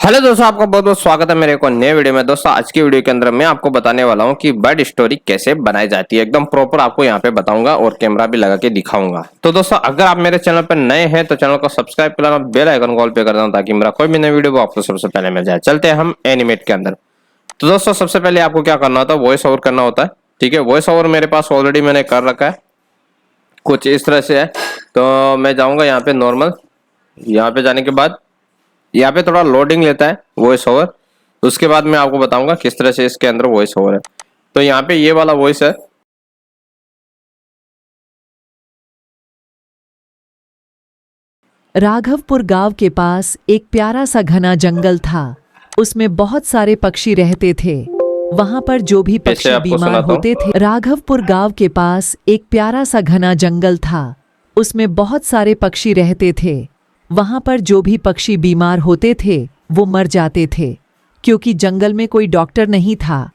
Hello दोस्तों, आपका बहुत बहुत स्वागत है मेरे को नए वीडियो में। दोस्तों आज की वीडियो के अंदर मैं आपको बताने वाला हूं कि बर्ड स्टोरी कैसे बनाई जाती है। एकदम प्रॉपर आपको यहां पे बताऊंगा और कैमरा भी लगा के दिखाऊंगा। तो दोस्तों अगर आप मेरे चैनल पर नए हैं तो चैनल को सब्सक्राइब कर लेना, बेल आइकन कॉल पे कर देना ताकि मेरा कोई भी नई वीडियो वो आपको सबसे पहले मिल जाए। चलते हैं हम एनिमेट के अंदर। तो दोस्तों सबसे पहले आपको क्या करना होता है, वॉइस ओवर करना होता है। ठीक है, वॉइस ओवर मेरे पास ऑलरेडी मैंने कर रखा है, कुछ इस तरह से है। तो मैं जाऊंगा यहाँ पे नॉर्मल, यहाँ पे जाने के बाद यहाँ पे थोड़ा लोडिंग लेता है वॉइस ओवर। उसके बाद मैं आपको बताऊंगा किस तरह से इसके अंदर वॉइस ओवर है। तो यहाँ पे ये वाला वॉइस है। राघवपुर गांव के पास एक प्यारा सा घना जंगल था। उसमें बहुत सारे पक्षी रहते थे। वहां पर जो भी इसे पक्षी आपको बीमार सुनाता हूँ। होते थे। राघवपुर गांव के पास एक प्यारा सा घना जंगल था। उसमें बहुत सारे पक्षी रहते थे। वहां पर जो भी पक्षी बीमार होते थे वो मर जाते थे, क्योंकि जंगल में कोई डॉक्टर नहीं था।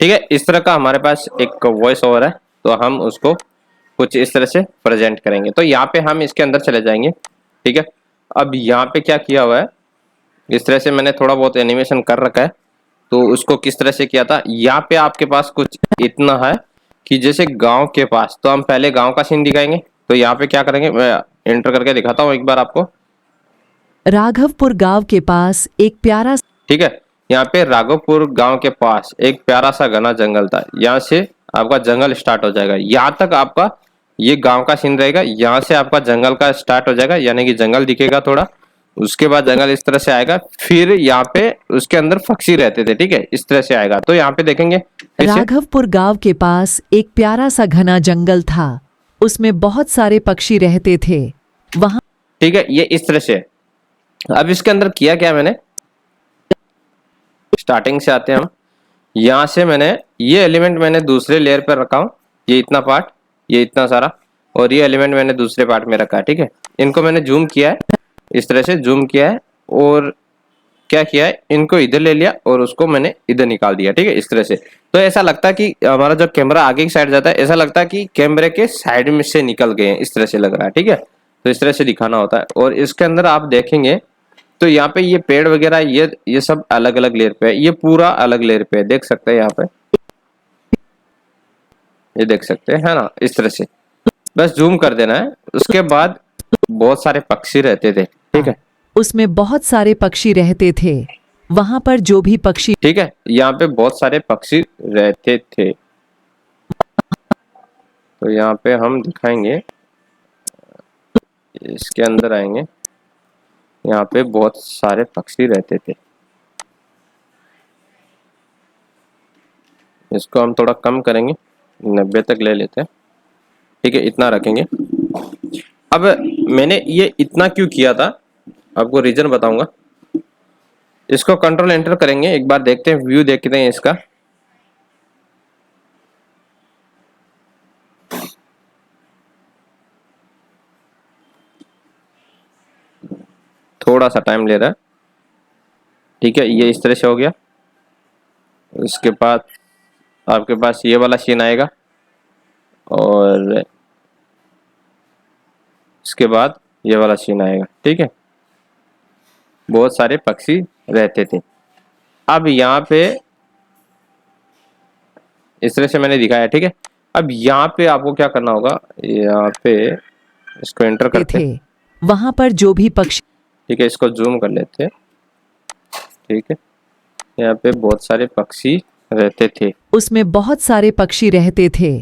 ठीक है, इस तरह का हमारे पास एक वॉइस ओवर है। तो हम उसको कुछ इस तरह से प्रेजेंट करेंगे। तो यहाँ पे हम इसके अंदर चले जाएंगे। ठीक है, अब यहाँ पे क्या किया हुआ है, इस तरह से मैंने थोड़ा बहुत एनिमेशन कर रखा है। तो उसको किस तरह से किया था, यहाँ पे आपके पास कुछ इतना है कि जैसे गांव के पास, तो हम पहले गांव का सीन दिखाएंगे। तो यहाँ पे क्या करेंगे, मैं एंटर करके दिखाता हूँ एक बार आपको। राघवपुर गांव के पास एक प्यारा ठीक है, यहाँ पे राघवपुर गांव के पास एक प्यारा सा घना जंगल था। यहाँ से आपका जंगल स्टार्ट हो जाएगा, यहाँ तक आपका ये गांव का सीन रहेगा। यहाँ से आपका जंगल का स्टार्ट हो जाएगा, यानी कि जंगल दिखेगा थोड़ा। उसके बाद जंगल इस तरह से आएगा, फिर यहाँ पे उसके अंदर पक्षी रहते थे। ठीक है, इस तरह से आएगा। तो यहाँ पे देखेंगे फिर से। राघवपुर गांव के पास एक प्यारा सा घना जंगल था। उसमें बहुत सारे पक्षी रहते थे। वहां ठीक है, ये इस तरह से है। अब इसके अंदर किया क्या मैंने, स्टार्टिंग से आते हैं हम। यहाँ से मैंने ये एलिमेंट मैंने दूसरे लेयर पर रखा हूँ, ये इतना पार्ट, ये इतना सारा, और ये एलिमेंट मैंने दूसरे पार्ट में रखा है। ठीक है, इनको मैंने जूम किया है, इस तरह से जूम किया है। और क्या किया है, इनको इधर ले लिया और उसको मैंने इधर निकाल दिया। ठीक है, इस तरह से। तो ऐसा लगता है कि हमारा जो कैमरा आगे की साइड जाता है, ऐसा लगता है कि कैमरे के साइड में से निकल गए हैं, इस तरह से लग रहा है। ठीक है, तो इस तरह से दिखाना होता है। और इसके अंदर आप देखेंगे तो यहाँ पे ये पेड़ वगैरह ये सब अलग अलग लेयर पे है, ये पूरा अलग लेयर पे है, देख सकते हैं यहाँ पे, ये देख सकते हैं, है ना, इस तरह से। बस जूम कर देना है। उसके बाद बहुत सारे पक्षी रहते थे। ठीक है, उसमें बहुत सारे पक्षी रहते थे। वहां पर जो भी पक्षी ठीक है, यहाँ पे बहुत सारे पक्षी रहते थे। तो यहाँ पे हम दिखाएंगे, इसके अंदर आएंगे, यहाँ पे बहुत सारे पक्षी रहते थे। इसको हम थोड़ा कम करेंगे, 90 तक ले लेते हैं। ठीक है, इतना रखेंगे। अब मैंने ये इतना क्यों किया था, आपको रीजन बताऊंगा। इसको कंट्रोल एंटर करेंगे, एक बार देखते हैं, व्यू देखते हैं इसका। थोड़ा सा टाइम ले रहा है। ठीक है, ये इस तरह से हो गया। उसके बाद आपके पास ये वाला सीन आएगा, और इसके बाद ये वाला सीन आएगा। ठीक है, बहुत सारे पक्षी रहते थे। अब यहाँ पे इस तरह से मैंने दिखाया। ठीक है, अब यहाँ पे आपको क्या करना होगा, यहाँ पे इसको एंटर करते हैं। थे। वहां पर जो भी पक्षी ठीक है, इसको जूम कर लेते हैं। ठीक है, यहाँ पे बहुत सारे पक्षी रहते थे। उसमें बहुत सारे पक्षी रहते थे।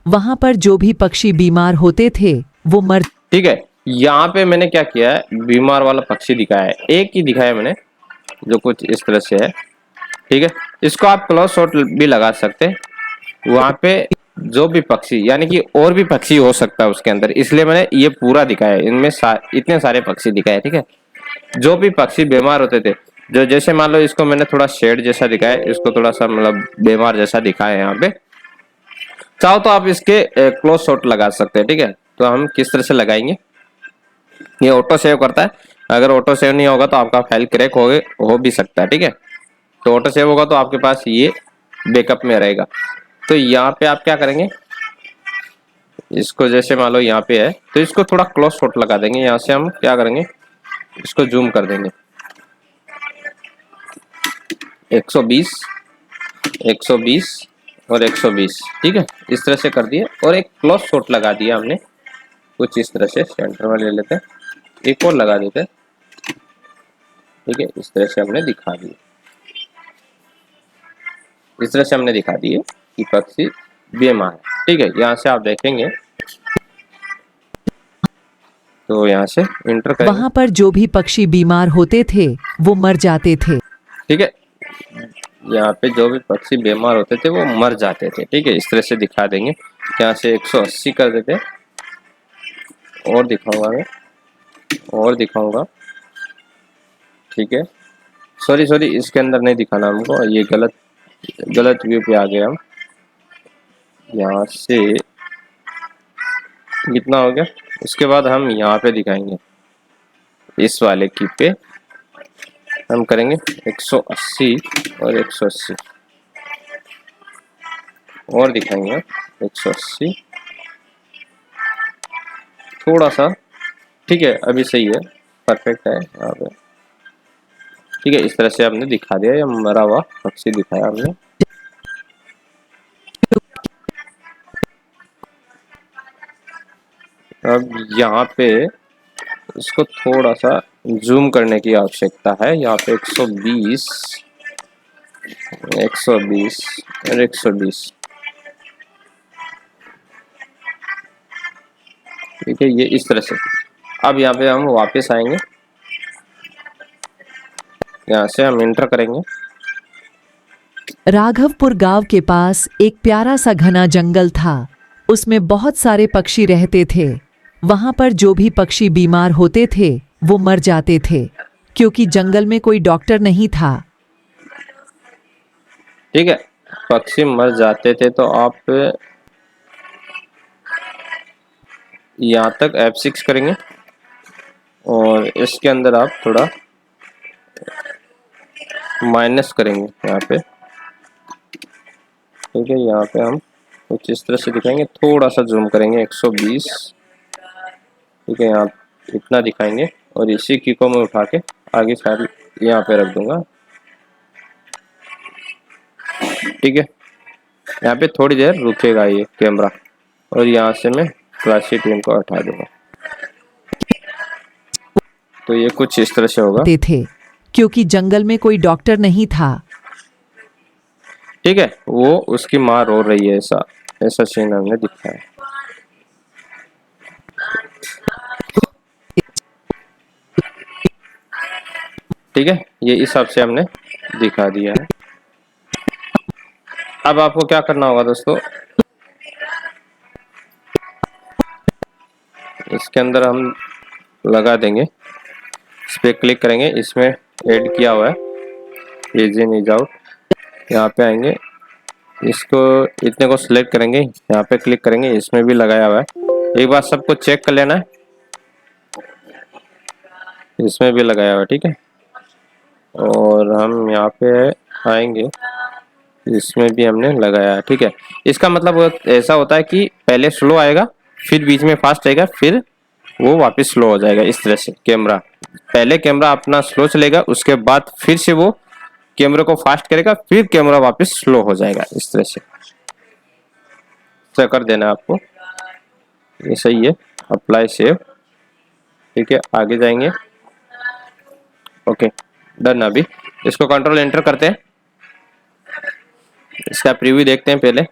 वहां पर जो भी पक्षी बीमार होते थे वो मर ठीक है, यहाँ पे मैंने क्या किया है, बीमार वाला पक्षी दिखाया है, एक ही दिखाया मैंने, जो कुछ इस तरह से है। ठीक है, इसको आप क्लोज शॉट भी लगा सकते हैं। वहां पे जो भी पक्षी, यानी कि और भी पक्षी हो सकता है उसके अंदर, इसलिए मैंने ये पूरा दिखाया है। इनमें इतने सारे पक्षी दिखाए। ठीक है, जो भी पक्षी बीमार होते थे, जो जैसे मान लो इसको मैंने थोड़ा शेड जैसा दिखाया, इसको थोड़ा सा मतलब बीमार जैसा दिखाया है यहाँ पे। चाहो तो आप इसके क्लोज शॉट लगा सकते हैं। ठीक है, तो हम किस तरह से लगाएंगे, ये ऑटो सेव करता है। अगर ऑटो सेव नहीं होगा तो आपका फाइल क्रैक हो भी सकता है। ठीक है, तो ऑटो सेव होगा तो आपके पास ये बैकअप में रहेगा। तो यहाँ पे आप क्या करेंगे, इसको जैसे मान लो यहाँ पे है, तो इसको थोड़ा क्लोज शॉट लगा देंगे। यहाँ से हम क्या करेंगे, इसको जूम कर देंगे। 120, 120 और 120, ठीक है। इस तरह से कर दिए और एक क्लोज शॉट लगा दिया हमने कुछ इस तरह से, सेंटर में ले लेते हैं, एक और लगा देते हैं, ठीक है। इस तरह से हमने दिखा दिए, इस तरह से हमने दिखा दिए कि पक्षी बीमार है, ठीक है। यहाँ से आप देखेंगे तो यहाँ से इंटर करेंगे, वहां पर जो भी पक्षी बीमार होते थे वो मर जाते थे। ठीक है। यहाँ पे जो भी पक्षी बीमार होते थे वो मर जाते थे, ठीक है। इस तरह से दिखा देंगे। यहाँ से 180 कर देते, और दिखाऊंगा मैं, और दिखाऊंगा, ठीक है। सॉरी इसके अंदर नहीं दिखाना हमको, ये गलत व्यू पे आ गए हम। यहाँ से कितना हो गया, उसके बाद हम यहाँ पे दिखाएंगे, इस वाले की पे हम करेंगे 180 और 180, और दिखाएंगे 180 थोड़ा सा, ठीक है। अभी सही है, परफेक्ट है यहाँ पे, ठीक है। इस तरह से हमने दिखा दिया, ये मरा हुआ पक्षी दिखाया हमने। अब यहाँ पे इसको थोड़ा सा जूम करने की आवश्यकता है। यहाँ पे 120, 120 और 120, ठीक है। ये इस तरह से। अब यहाँ पे हम वापस आएंगे, यहाँ से हम इंटर करेंगे। राघवपुर गांव के पास एक प्यारा सा घना जंगल था। उसमें बहुत सारे पक्षी रहते थे। वहां पर जो भी पक्षी बीमार होते थे वो मर जाते थे, क्योंकि जंगल में कोई डॉक्टर नहीं था। ठीक है, पक्षी मर जाते थे। तो आप यहाँ तक F6 करेंगे और इसके अंदर आप थोड़ा माइनस करेंगे यहाँ पे, ठीक है। यहाँ पे हम कुछ इस तरह से दिखाएंगे, थोड़ा सा जूम करेंगे 120, ठीक है। यहाँ इतना दिखाएंगे और इसी की को मैं उठा के आगे सारी यहाँ पे रख दूंगा, ठीक है। यहाँ पे थोड़ी देर रुकेगा ये कैमरा और यहाँ से मैं क्लासी टीम को हटा दूंगा। तो ये कुछ इस तरह से होगा, थे, क्योंकि जंगल में कोई डॉक्टर नहीं था। ठीक है। वो उसकी माँ रो रही है, ऐसा ऐसा सीन हमने दिखाया। ठीक है, ये इस हिसाब से हमने दिखा दिया है। अब आपको क्या करना होगा दोस्तों, इसके अंदर हम लगा देंगे, इस पर क्लिक करेंगे, इसमें ऐड किया हुआ है इज इन इज आउट। यहाँ पे आएंगे, इसको इतने को सिलेक्ट करेंगे, यहाँ पे क्लिक करेंगे, इसमें भी लगाया हुआ है। एक बार सबको चेक कर लेना है, इसमें भी लगाया हुआ है, ठीक है। और हम यहाँ पे आएंगे, इसमें भी हमने लगाया है, ठीक है। इसका मतलब ऐसा होता है कि पहले स्लो आएगा, फिर बीच में फास्ट आएगा, फिर वो वापस स्लो हो जाएगा। इस तरह से कैमरा, पहले कैमरा अपना स्लो चलेगा, उसके बाद फिर से वो कैमरे को फास्ट करेगा, फिर कैमरा वापस स्लो हो जाएगा। इस तरह से कर देना आपको, ये सही है। अप्लाई सेव, ठीक है। आगे जाएंगे, ओके डन। अभी इसको कंट्रोल एंटर करते हैं, इसका प्रीव्यू देखते हैं पहले।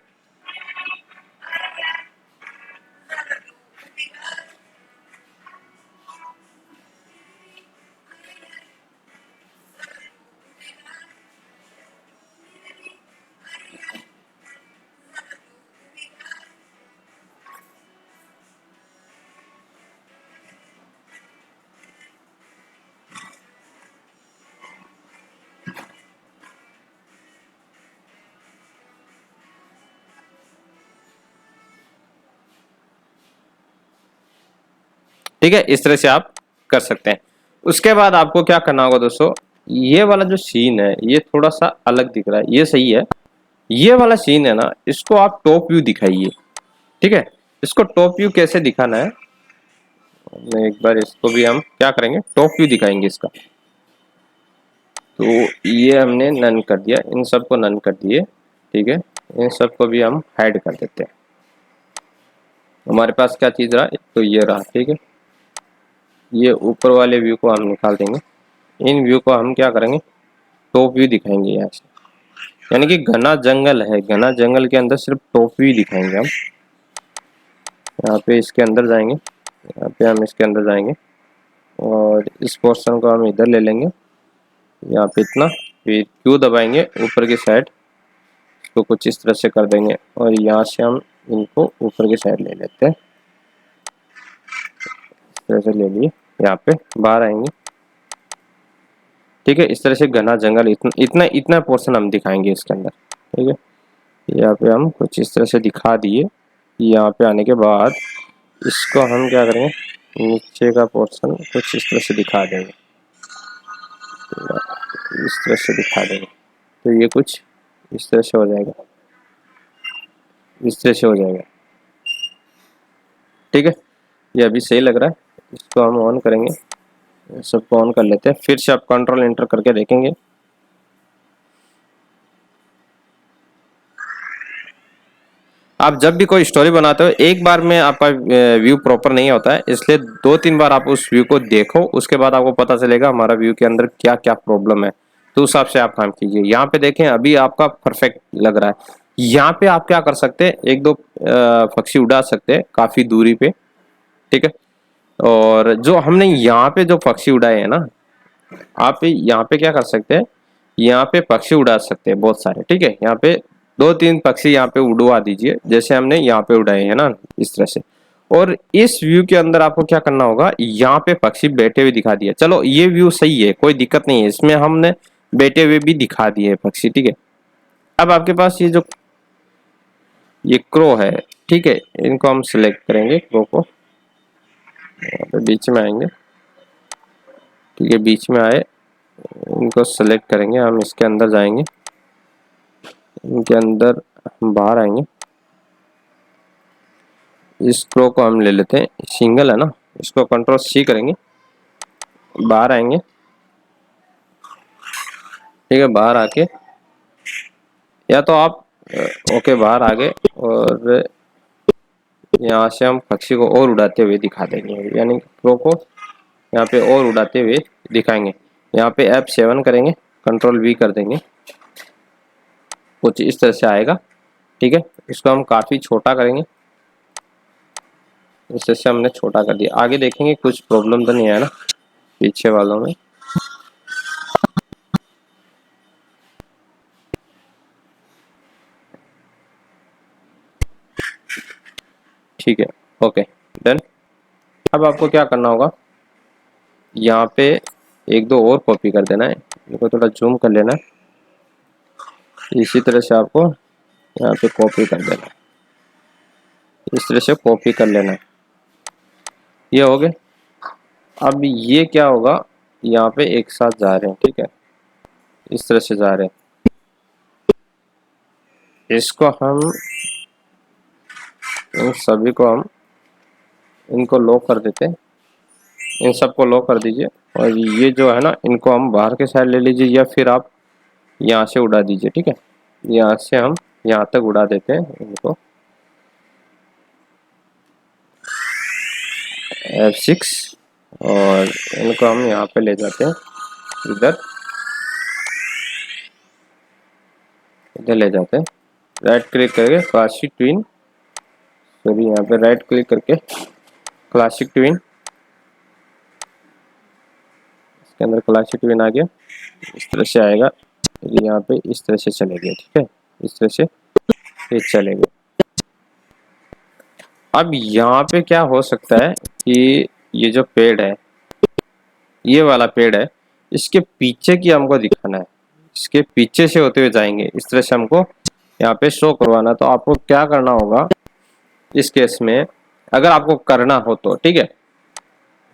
ठीक है, इस तरह से आप कर सकते हैं। उसके बाद आपको क्या करना होगा दोस्तों, ये वाला जो सीन है ये थोड़ा सा अलग दिख रहा है, ये सही है। ये वाला सीन है ना, इसको आप टॉप व्यू दिखाइए, ठीक है। इसको टॉप व्यू कैसे दिखाना है, एक बार इसको भी हम क्या करेंगे, टॉप व्यू दिखाएंगे इसका, तो ये हमने नन कर दिया, इन सबको नन कर दिए, ठीक है। इन सबको भी हम हाइड कर देते हैं। हमारे पास क्या चीज़ रहा, तो ये रहा, ठीक है। ये ऊपर वाले व्यू को हम निकाल देंगे। इन व्यू को हम क्या करेंगे, टॉप व्यू दिखाएंगे यहाँ से, यानी कि घना जंगल है, घना जंगल के अंदर सिर्फ टॉप व्यू दिखाएंगे हम। यहाँ पे इसके अंदर जाएंगे, यहाँ पे हम इसके अंदर जाएंगे और इस पोर्शन को हम इधर ले लेंगे, यहाँ पे इतना, फिर क्यू दबाएंगे ऊपर की साइड, इसको कुछ इस तरह से कर देंगे और यहाँ से हम इनको ऊपर की साइड ले लेते हैं, इस तरह से ले लिए। यहाँ पे बाहर आएंगे, ठीक है। इस तरह से घना जंगल, इतना पोर्शन हम दिखाएंगे इसके अंदर, ठीक है। यहाँ पे हम कुछ इस तरह से दिखा दिए। यहाँ पे आने के बाद इसको हम क्या करेंगे, नीचे का पोर्शन कुछ इस तरह से दिखा देंगे, इस तरह से दिखा देंगे, तो ये कुछ इस तरह से हो जाएगा, इस तरह से हो जाएगा, ठीक है। ये अभी सही लग रहा है। इसको हम ऑन करेंगे, सबको ऑन कर लेते हैं, फिर से आप कंट्रोल एंटर करके देखेंगे। आप जब भी कोई स्टोरी बनाते हो, एक बार में आपका व्यू प्रॉपर नहीं होता है, इसलिए 2-3 बार आप उस व्यू को देखो, उसके बाद आपको पता चलेगा हमारा व्यू के अंदर क्या क्या प्रॉब्लम है, तो उस हिसाब से आप काम कीजिए। यहाँ पे देखें, अभी आपका परफेक्ट लग रहा है। यहाँ पे आप क्या कर सकते हैं, 1-2 पक्षी उड़ा सकते हैं काफी दूरी पे, ठीक है। और जो हमने यहाँ पे जो पक्षी उड़ाए हैं ना, आप यहाँ पे क्या कर सकते हैं, यहाँ पे पक्षी उड़ा सकते हैं बहुत सारे, ठीक है। यहाँ पे 2-3 पक्षी यहाँ पे उड़वा दीजिए, जैसे हमने यहाँ पे उड़ाए हैं ना, इस तरह से। और इस व्यू के अंदर आपको क्या करना होगा, यहाँ पे पक्षी बैठे हुए दिखा दिया, चलो ये व्यू सही है, कोई दिक्कत नहीं है, इसमें हमने बैठे हुए भी दिखा दिए पक्षी, ठीक है। अब आपके पास ये क्रो है, ठीक है, इनको हम सिलेक्ट करेंगे, क्रो को यहाँ पे बीच में आएंगे, ठीक है। बीच में आए, इनको सेलेक्ट करेंगे, हम इसके अंदर जाएंगे, इनके अंदर हम बाहर आएंगे, इस क्रो को हम ले लेते हैं, सिंगल है ना, इसको कंट्रोल सी करेंगे, बाहर आएंगे, ठीक है। बाहर आके या तो आप ओके बाहर आ गए, और यहाँ से हम पक्षी को और उड़ाते हुए दिखा देंगे, यानी क्रो को यहाँ पे और उड़ाते हुए दिखाएंगे। यहाँ पे F7 करेंगे, कंट्रोल V कर देंगे, कुछ इस तरह से आएगा, ठीक है। इसको हम काफ़ी छोटा करेंगे, इस तरह से हमने छोटा कर दिया। आगे देखेंगे कुछ प्रॉब्लम तो नहीं है ना पीछे वालों में, ठीक है, ओके डन। अब आपको क्या करना होगा, यहाँ पे 1-2 और कॉपी कर देना है, इनको थोड़ा जूम कर लेना है, इसी तरह से आपको यहाँ पे कॉपी कर देना है, इस तरह से कॉपी कर लेना है। ये हो गए। अब ये क्या होगा, यहाँ पे एक साथ जा रहे हैं, ठीक है, इस तरह से जा रहे हैं। इसको हम इन सभी को हम इनको लॉक कर देते हैं, इन सबको लॉक कर दीजिए, और ये जो है ना, इनको हम बाहर के साइड ले लीजिए, या फिर आप यहाँ से उड़ा दीजिए, ठीक है। यहाँ से हम यहाँ तक उड़ा देते हैं इनको, F6, और इनको हम यहाँ पे ले जाते हैं, इधर ले जाते हैं, राइट क्लिक करके क्लासिक ट्विन, सॉरी यहाँ पे राइट क्लिक करके क्लासिक ट्विन, इसके अंदर क्लासिक ट्विन आ गया, इस तरह से आएगा, यहाँ पे इस तरह से चलेगा, ठीक है, इस तरह से ये चलेगा। अब यहाँ पे क्या हो सकता है कि ये जो पेड़ है, ये वाला पेड़ है, इसके पीछे की हमको दिखाना है, इसके पीछे से होते हुए जाएंगे, इस तरह से हमको यहाँ पे शो करवाना। तो आपको क्या करना होगा इस केस में, अगर आपको करना हो तो ठीक है,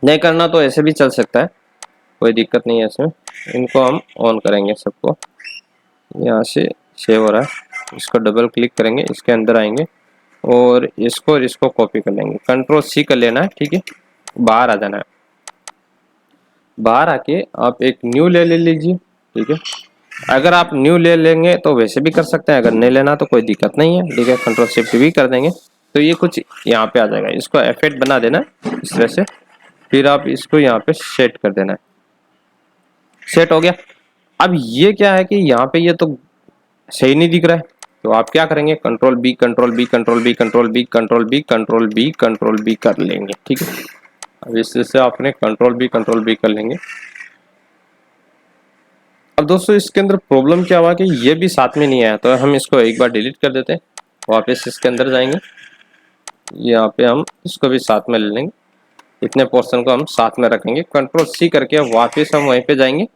नहीं करना तो ऐसे भी चल सकता है, कोई दिक्कत नहीं है इसमें। इनको हम ऑन करेंगे सबको, यहाँ से सेव हो रहा है, इसको डबल क्लिक करेंगे, इसके अंदर आएंगे और इसको कॉपी कर लेंगे, कंट्रोल C कर लेना है, ठीक है। बाहर आ जाना है, बाहर आके आप एक न्यू ले लीजिए, ठीक है। अगर आप न्यू ले लेंगे तो वैसे भी कर सकते हैं, अगर नहीं लेना तो कोई दिक्कत नहीं है, ठीक है। कंट्रोल शिफ्ट भी कर देंगे तो ये कुछ यहाँ पे आ जाएगा। इसको एफेक्ट बना देना है इस तरह से, फिर आप इसको यहाँ पे सेट कर देना है। सेट हो गया। अब ये क्या है कि यहाँ पे ये तो सही नहीं दिख रहा है, तो आप क्या करेंगे, control B control B control B control B control B control B control B कर लेंगे, ठीक है। अब इससे आपने कंट्रोल बी कर लेंगे। अब दोस्तों इसके अंदर प्रॉब्लम क्या हुआ कि ये भी साथ में नहीं आया, तो हम इसको एक बार डिलीट कर देते हैं। वापस इसके अंदर जाएंगे, यहाँ पे हम इसको भी साथ में ले लेंगे, इतने पोर्शन को हम साथ में रखेंगे। कंट्रोल सी करके वापस हम वहीं पे जाएंगे